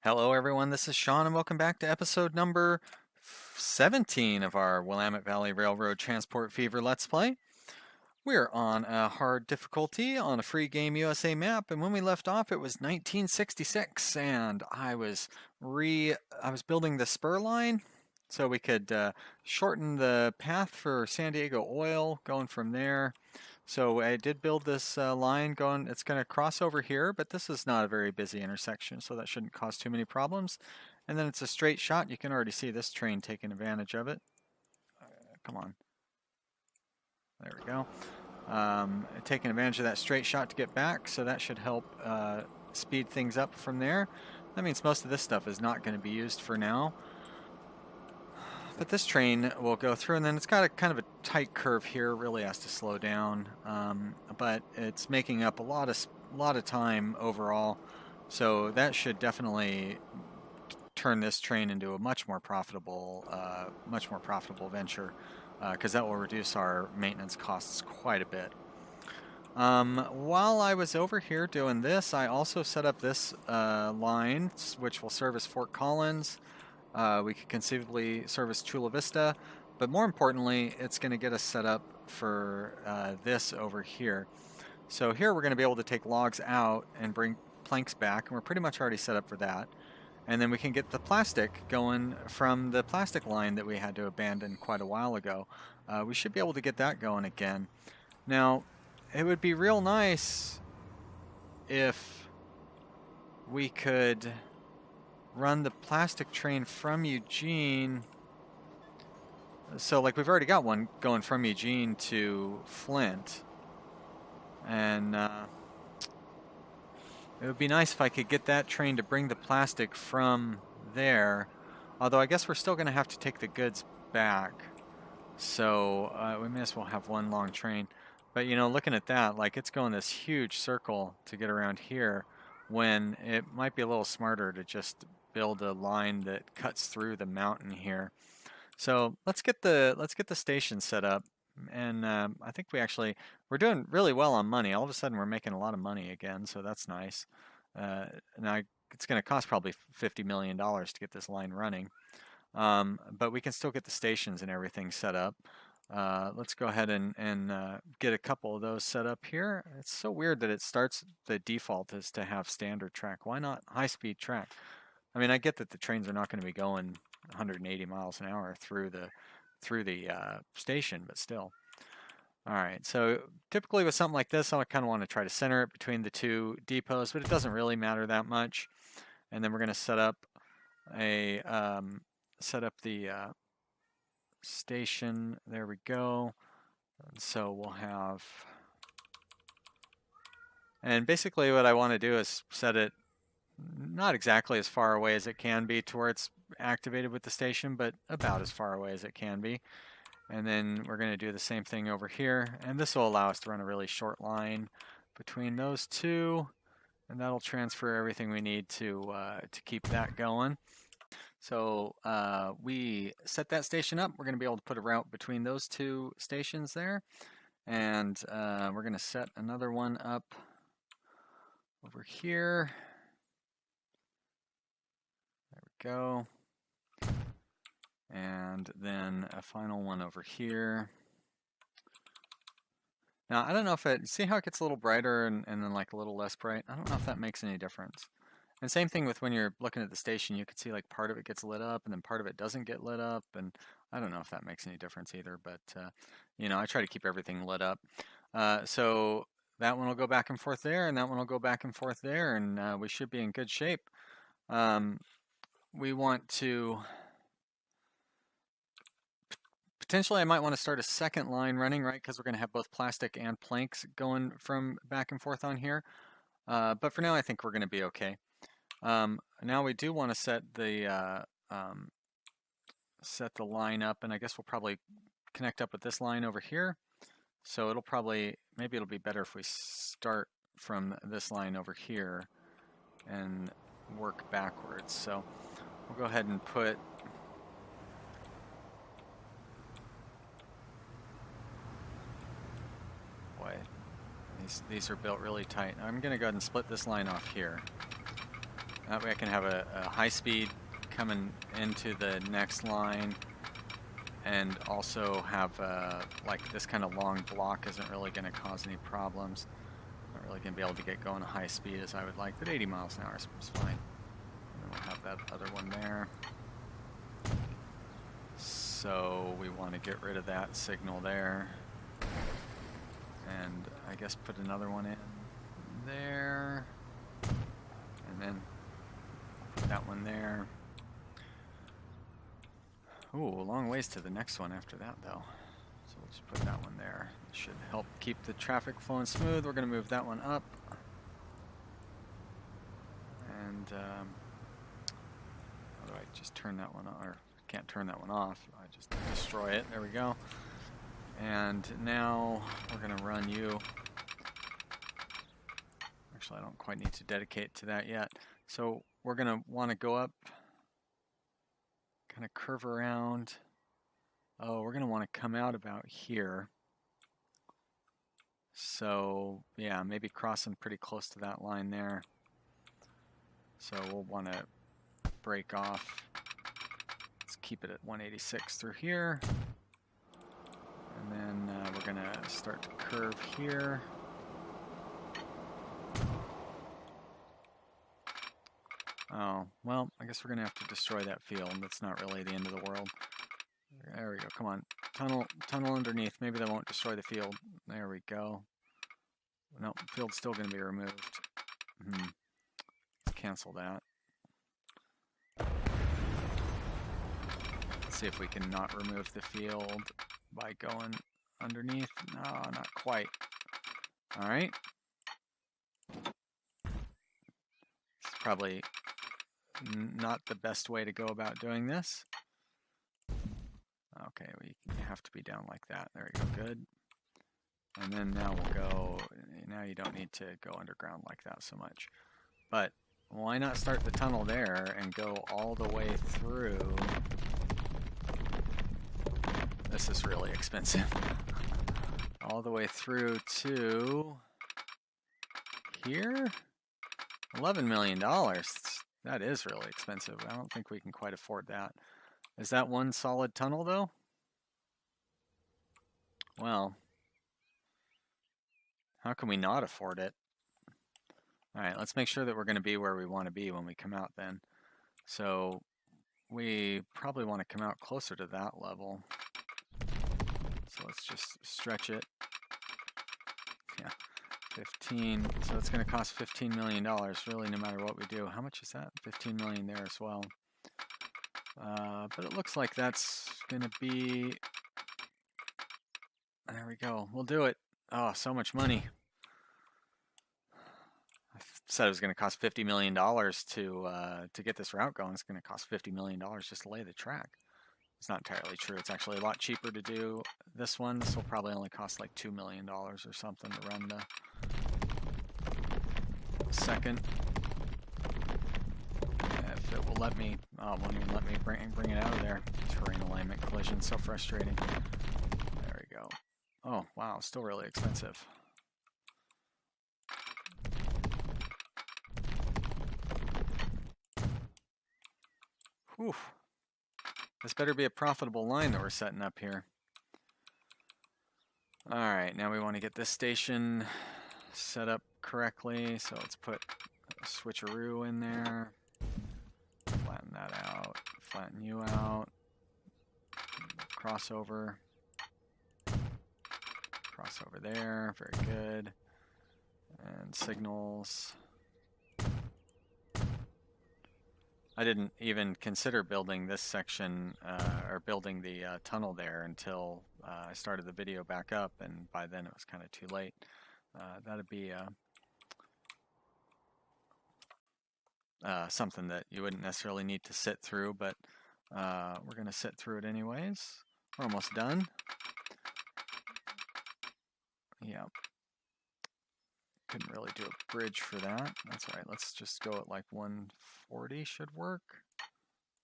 Hello, everyone. This is Sean, and welcome back to episode number 17 of our Willamette Valley Railroad Transport Fever Let's Play. We're on a hard difficulty on a free game USA map, and when we left off, it was 1966, and I was building the spur line so we could shorten the path for San Diego Oil going from there. So I did build this line going, it's going to cross over here, but this is not a very busy intersection, so that shouldn't cause too many problems. And then it's a straight shot. You can already see this train taking advantage of it. Come on. There we go. Taking advantage of that straight shot to get back, so that should help speed things up from there. That means most of this stuff is not going to be used for now. But this train will go through, and then it's got a kind of a tight curve here. Really has to slow down, but it's making up a lot of time overall. So that should definitely turn this train into a much more profitable venture, because that will reduce our maintenance costs quite a bit. While I was over here doing this, I also set up this line, which will service Fort Collins. We could conceivably service Chula Vista, but more importantly, it's going to get us set up for this over here. So here we're going to be able to take logs out and bring planks back, and we're pretty much already set up for that. And then we can get the plastic going from the plastic line that we had to abandon quite a while ago. We should be able to get that going again. Now, it would be real nice if we could run the plastic train from Eugene. So like we've already got one going from Eugene to Flint, and it would be nice if I could get that train to bring the plastic from there, although I guess we're still going to have to take the goods back, so we may as well have one long train. But you know, looking at that, like it's going this huge circle to get around here, when it might be a little smarter to just build a line that cuts through the mountain here. So let's get the station set up, and I think we're doing really well on money. All of a sudden, we're making a lot of money again, so that's nice. Now it's going to cost probably $50 million to get this line running, but we can still get the stations and everything set up. Let's go ahead and get a couple of those set up here. It's so weird that it starts, the default is to have standard track. Why not high-speed track? I mean, I get that the trains are not going to be going 180 miles an hour through the station, but still. All right, so typically with something like this, I kind of want to try to center it between the two depots, but it doesn't really matter that much. And then we're going to set up the station. There we go. And so we'll have, and basically what I want to do is set it not exactly as far away as it can be to where it's activated with the station, but about as far away as it can be. And then we're going to do the same thing over here, and this will allow us to run a really short line between those two, and that'll transfer everything we need to keep that going. So we set that station up. We're going to be able to put a route between those two stations there, and we're going to set another one up over here. Go. And then a final one over here. Now, I don't know if see how it gets a little brighter and then like a little less bright? I don't know if that makes any difference. And same thing with when you're looking at the station, you can see like part of it gets lit up and then part of it doesn't get lit up. And I don't know if that makes any difference either, but you know, I try to keep everything lit up. So that one will go back and forth there, and that one will go back and forth there, and we should be in good shape. We want to, potentially I might want to start a second line running, right? Because we're going to have both plastic and planks going from back and forth on here. But for now, I think we're going to be okay. Now we do want to set the line up, and I guess we'll probably connect up with this line over here. So it'll probably, maybe it'll be better if we start from this line over here and work backwards. So we'll go ahead and put these are built really tight. I'm going to go ahead and split this line off here. That way I can have a high speed coming into the next line, and also have like this kind of long block isn't really going to cause any problems. Not really going to be able to get going at high speed as I would like, but 80 miles an hour is fine. And then we'll have that other one there. So we want to get rid of that signal there. And I guess put another one in there. And then put that one there. Ooh, a long ways to the next one after that, though. So we'll just put that one there. It should help keep the traffic flowing smooth. We're going to move that one up. And how do I just turn that one on? Or can't turn that one off. I just destroy it. There we go. And now we're going to run you. Actually, I don't quite need to dedicate to that yet. So we're going to want to go up, kind of curve around. Oh, we're going to want to come out about here. So yeah, maybe crossing pretty close to that line there. So we'll want to break off. Let's keep it at 186 through here. And then we're going to start to curve here. Oh, well, I guess we're going to have to destroy that field. That's not really the end of the world. There we go. Come on. Tunnel underneath. Maybe that won't destroy the field. There we go. No, field's still going to be removed. Let's cancel that. Let's see if we can not remove the field by going underneath. No, not quite. All right. It's probably not the best way to go about doing this. Okay, we have to be down like that. There we go, good. And then now we'll go, now you don't need to go underground like that so much. But why not start the tunnel there and go all the way through? This is really expensive. All the way through to here? $11 million. That is really expensive. I don't think we can quite afford that. Is that one solid tunnel, though? Well, how can we not afford it? All right, let's make sure that we're going to be where we want to be when we come out then. So we probably want to come out closer to that level. So let's just stretch it. Yeah, 15. So it's going to cost $15 million, really, no matter what we do. How much is that? 15 million there as well. But it looks like that's going to be... There we go. We'll do it. Oh, so much money. I said it was going to cost $50 million to get this route going. It's going to cost $50 million just to lay the track. It's not entirely true. It's actually a lot cheaper to do this one. This will probably only cost like $2 million or something to run the second. If it will let me, oh, it won't even let me bring it out of there. Terrain alignment collision, so frustrating. There we go. Oh, wow, still really expensive. Whew. This better be a profitable line that we're setting up here. All right, now we want to get this station set up correctly. So let's put a switcheroo in there. Flatten that out. Flatten you out. Crossover. Crossover there. Very good. And signals. I didn't even consider building this section or building the tunnel there until I started the video back up, and by then it was kind of too late. That'd be something that you wouldn't necessarily need to sit through, but we're going to sit through it anyways. We're almost done. Yeah. Couldn't really do a bridge for that. That's all right. Let's just go at like 140 should work.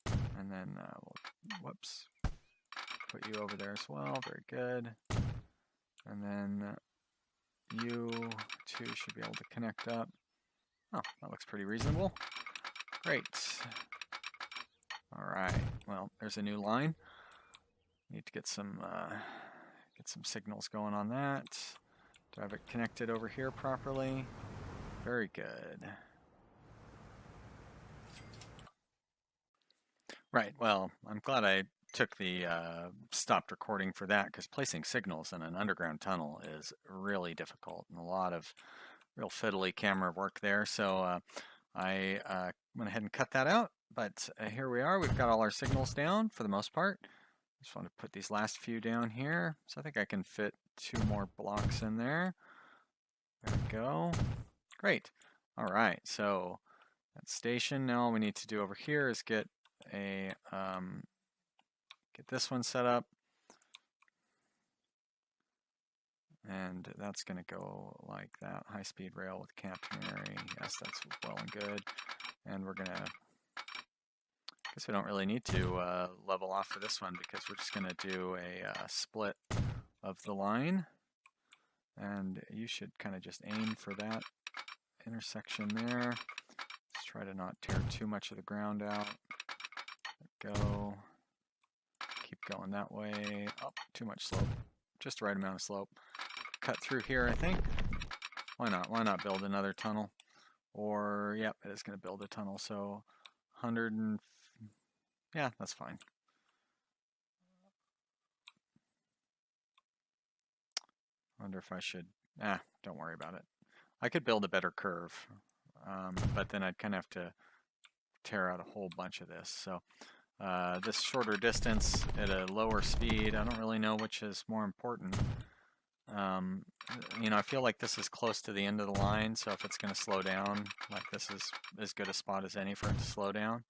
And then we'll, whoops, put you over there as well. Very good. And then you two should be able to connect up. Oh, that looks pretty reasonable. Great. All right. Well, there's a new line. Need to get some signals going on that. Do I have it connected over here properly? Very good. Right. Well, I'm glad I took the stopped recording for that, because placing signals in an underground tunnel is really difficult and a lot of real fiddly camera work there. So I went ahead and cut that out. But here we are. We've got all our signals down for the most part. Just want to put these last few down here. So I think I can fit 2 more blocks in there. There we go. Great. All right. So that station. Now all we need to do over here is get a get this one set up. And that's going to go like that. High-speed rail with catenary. Yes, that's well and good. And we're going to, guess we don't really need to level off for this one, because we're just going to do a split of the line. And you should kind of just aim for that intersection there. Let's try to not tear too much of the ground out. Go. Keep going that way. Oh, too much slope. Just the right amount of slope. Cut through here, I think. Why not? Why not build another tunnel? Or, yep, it is going to build a tunnel. So 100 and, yeah, that's fine. Wonder if I should, don't worry about it. I could build a better curve, but then I'd kind of have to tear out a whole bunch of this. So this shorter distance at a lower speed, I don't really know which is more important. You know, I feel like this is close to the end of the line, so if it's going to slow down, like this is as good a spot as any for it to slow down.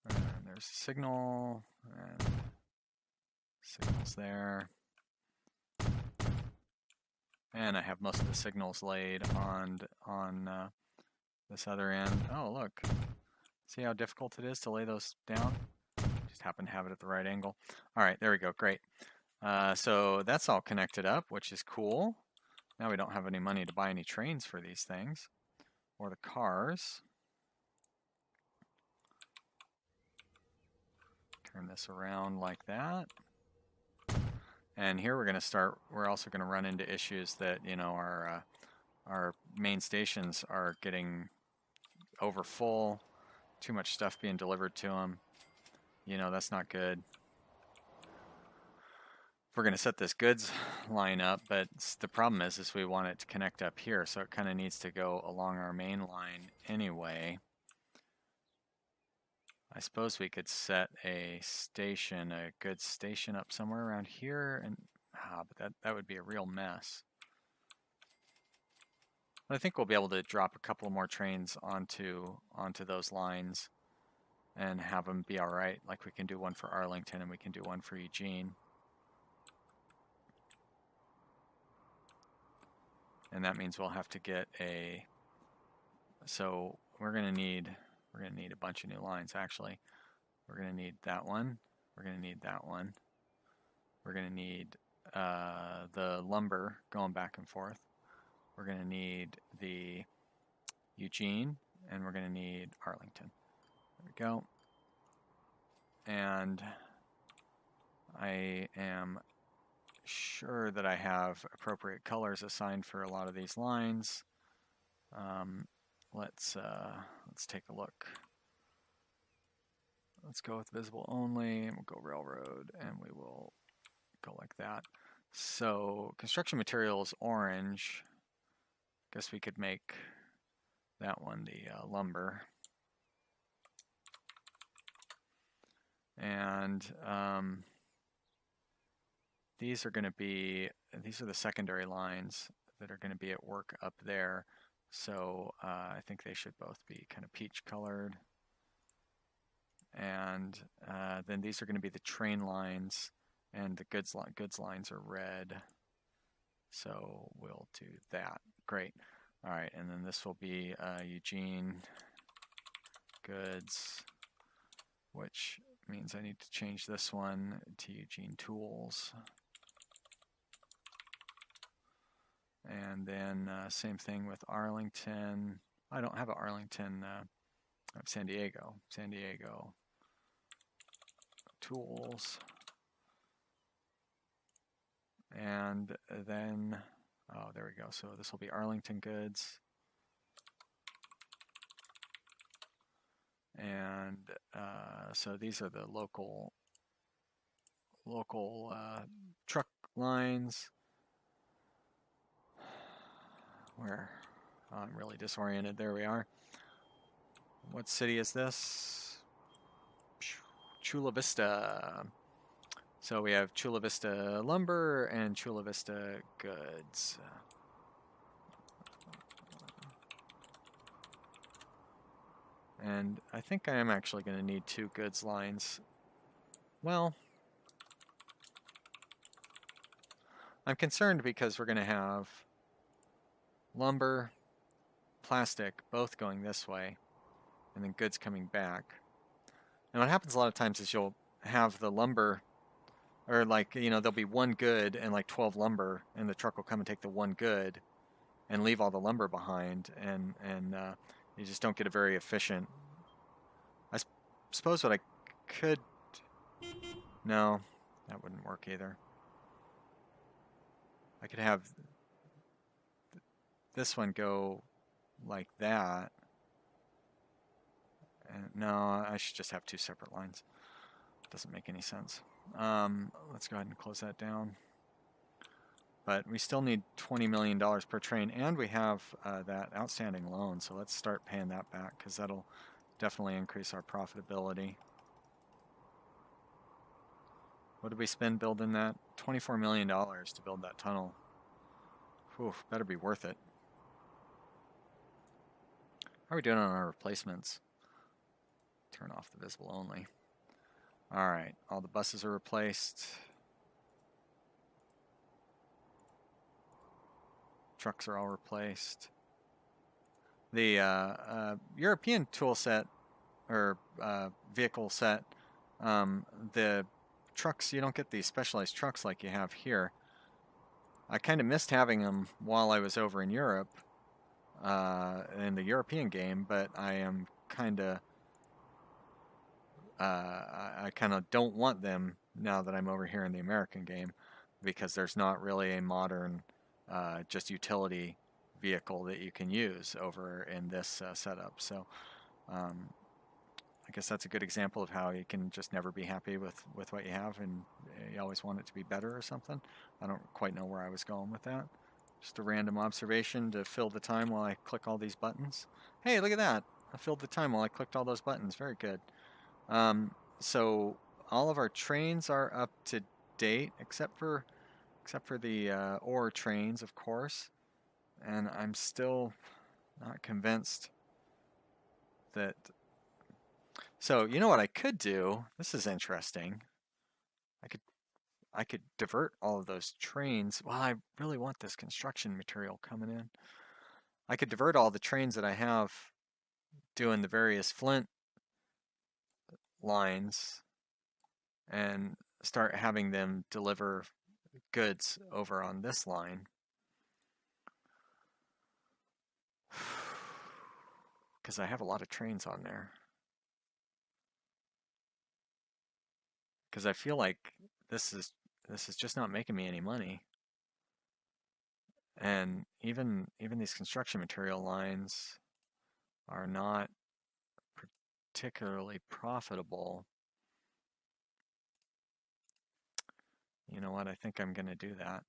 And there's a signal, and signals there. And I have most of the signals laid on this other end. Oh, look. See how difficult it is to lay those down? Just happen to have it at the right angle. All right, there we go. Great. So that's all connected up, which is cool. Now we don't have any money to buy any trains for these things, or the cars. Turn this around like that. And here we're going to start, we're also going to run into issues that, you know, our main stations are getting over full, too much stuff being delivered to them. You know, that's not good. We're going to set this goods line up, but the problem is we want it to connect up here, so it kind of needs to go along our main line anyway. I suppose we could set a station, a goods station up somewhere around here, and but that would be a real mess. But I think we'll be able to drop a couple more trains onto those lines and have them be all right. Like we can do one for Arlington and we can do one for Eugene. And that means we'll have to get a, so we're gonna need a bunch of new lines actually. We're gonna need that one. We're gonna need that one. We're gonna need the lumber going back and forth. We're gonna need the Eugene, and we're gonna need Arlington. There we go. And I am sure that I have appropriate colors assigned for a lot of these lines. Let's take a look. Let's go with visible only, and we'll go railroad, and we will go like that. So construction materials orange. Guess we could make that one the lumber. And these are the secondary lines that are going to be at work up there. So I think they should both be kind of peach colored. And then these are going to be the train lines, and the goods lines are red. So we'll do that. Great. All right, and then this will be Eugene goods, which means I need to change this one to Eugene tools. And then same thing with Arlington. I don't have an Arlington. I have San Diego. San Diego. Tools. And then, oh, there we go. So this will be Arlington goods. And so these are the local truck lines. Where I'm really disoriented. There we are. What city is this? Chula Vista. So we have Chula Vista lumber and Chula Vista goods. And I think I am actually going to need 2 goods lines. Well, I'm concerned because we're going to have lumber, plastic, both going this way, and then goods coming back. And what happens a lot of times is you'll have the lumber, or like, you know, there'll be 1 good and like 12 lumber, and the truck will come and take the 1 good and leave all the lumber behind, and you just don't get a very efficient. I suppose what I could, no, that wouldn't work either. I could have this one go like that. And no, I should just have 2 separate lines. Doesn't make any sense. Let's go ahead and close that down. But we still need $20 million per train, and we have that outstanding loan, so let's start paying that back, because that'll definitely increase our profitability. What did we spend building that? $24 million to build that tunnel. Whew, better be worth it. How are we doing on our replacements? Turn off the visible only. All right, all the buses are replaced. Trucks are all replaced. The European tool set, or vehicle set, the trucks, you don't get these specialized trucks like you have here. I kind of missed having them while I was over in Europe, in the European game, but I am kind of, I kind of don't want them now that I'm over here in the American game, because there's not really a modern, just utility vehicle that you can use over in this setup. So I guess that's a good example of how you can just never be happy with what you have, and you always want it to be better or something. I don't quite know where I was going with that. Just a random observation to fill the time while I click all these buttons. Hey, look at that. I filled the time while I clicked all those buttons. Very good. So all of our trains are up to date, except for the ore trains, of course. And I'm still not convinced that. So you know what I could do? This is interesting. I could divert all of those trains. Well, I really want this construction material coming in. I could divert all the trains that I have doing the various flint lines and start having them deliver goods over on this line. Because I have a lot of trains on there. Because I feel like this is just not making me any money. And even these construction material lines are not particularly profitable. You know what? I think I'm going to do that.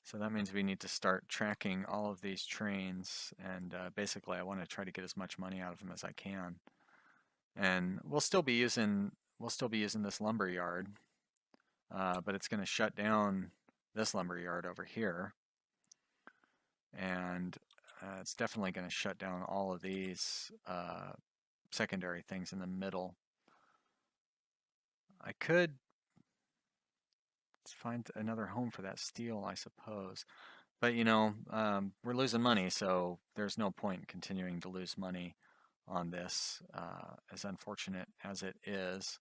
So that means we need to start tracking all of these trains, and basically I want to try to get as much money out of them as I can. And we'll still be using this lumber yard, but it's going to shut down this lumber yard over here, and it's definitely going to shut down all of these secondary things in the middle. I could find another home for that steel, I suppose. But, you know, we're losing money, so there's no point in continuing to lose money on this, as unfortunate as it is.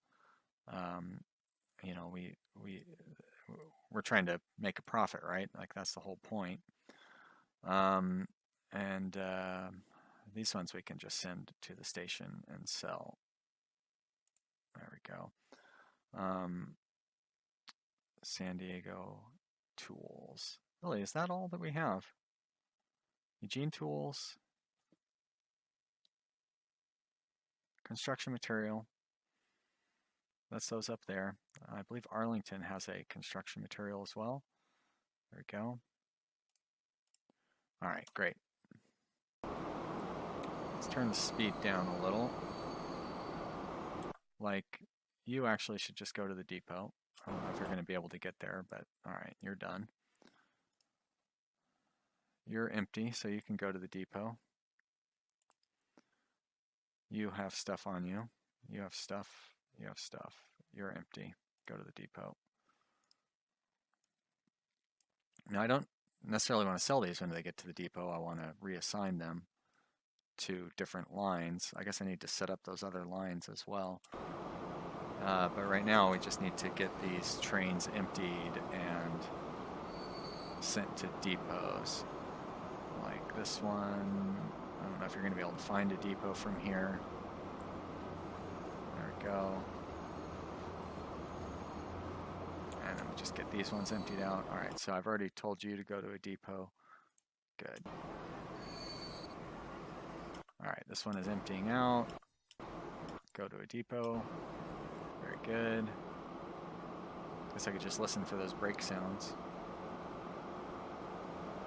You know, we're trying to make a profit, right? Like, that's the whole point. And these ones we can just send to the station and sell. There we go. San Diego tools. Really, is that all that we have? Eugene tools. Construction material. That's those up there. I believe Arlington has a construction material as well. There we go. All right, great. Let's turn the speed down a little. Like, you actually should just go to the depot. I don't know if you're going to be able to get there, but all right, you're done. You're empty, so you can go to the depot. You have stuff on you. You have stuff. You have stuff. You're empty. Go to the depot. Now, I don't necessarily want to sell these when they get to the depot. I want to reassign them to different lines. I guess I need to set up those other lines as well. But right now, we just need to get these trains emptied and sent to depots. Like this one. I don't know if you're going to be able to find a depot from here. There we go. And then we just get these ones emptied out. All right, so I've already told you to go to a depot. Good. All right, this one is emptying out. Go to a depot. Very good. Guess I could just listen for those brake sounds.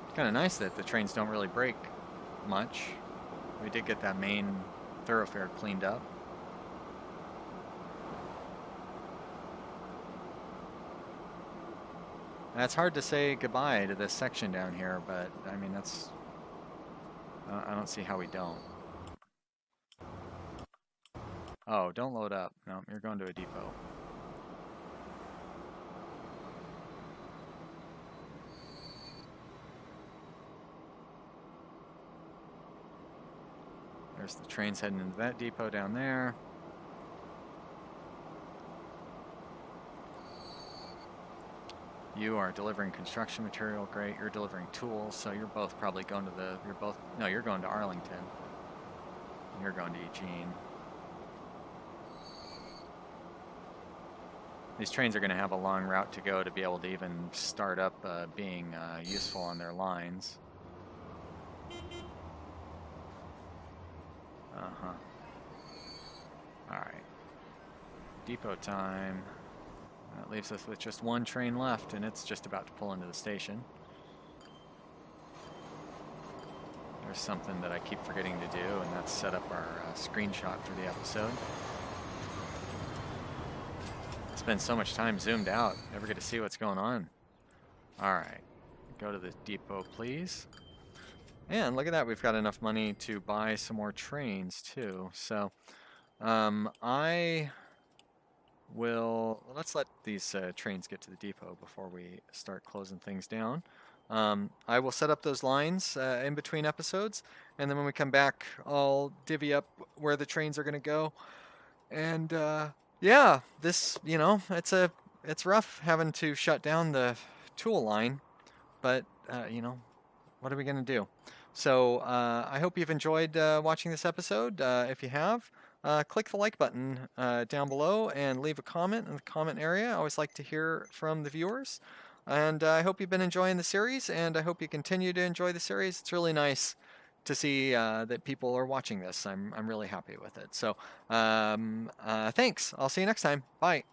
It's kind of nice that the trains don't really brake much. We did get that main thoroughfare cleaned up. And it's hard to say goodbye to this section down here, but I mean, that's, I don't see how we don't. Oh, don't load up. No, you're going to a depot. There's the trains heading into that depot down there. You are delivering construction material, great. You're delivering tools, so you're both probably going to the, no, you're going to Arlington. You're going to Eugene. These trains are going to have a long route to go to be able to even start up being useful on their lines. Uh-huh. All right. Depot time. That leaves us with just one train left, and it's just about to pull into the station. There's something that I keep forgetting to do, and that's set up our screenshot for the episode. Spend so much time zoomed out, never get to see what's going on. All right, go to the depot, please. And look at that, we've got enough money to buy some more trains too. So I will, let's let these trains get to the depot before we start closing things down. I will set up those lines in between episodes, and then when we come back, I'll divvy up where the trains are going to go. And yeah, this, you know, it's rough having to shut down the tool line, but you know, what are we going to do? So I hope you've enjoyed watching this episode. If you have, click the like button down below and leave a comment in the comment area. I always like to hear from the viewers. And I hope you've been enjoying the series, and I hope you continue to enjoy the series. It's really nice to see that people are watching this. I'm really happy with it. So thanks. I'll see you next time. Bye.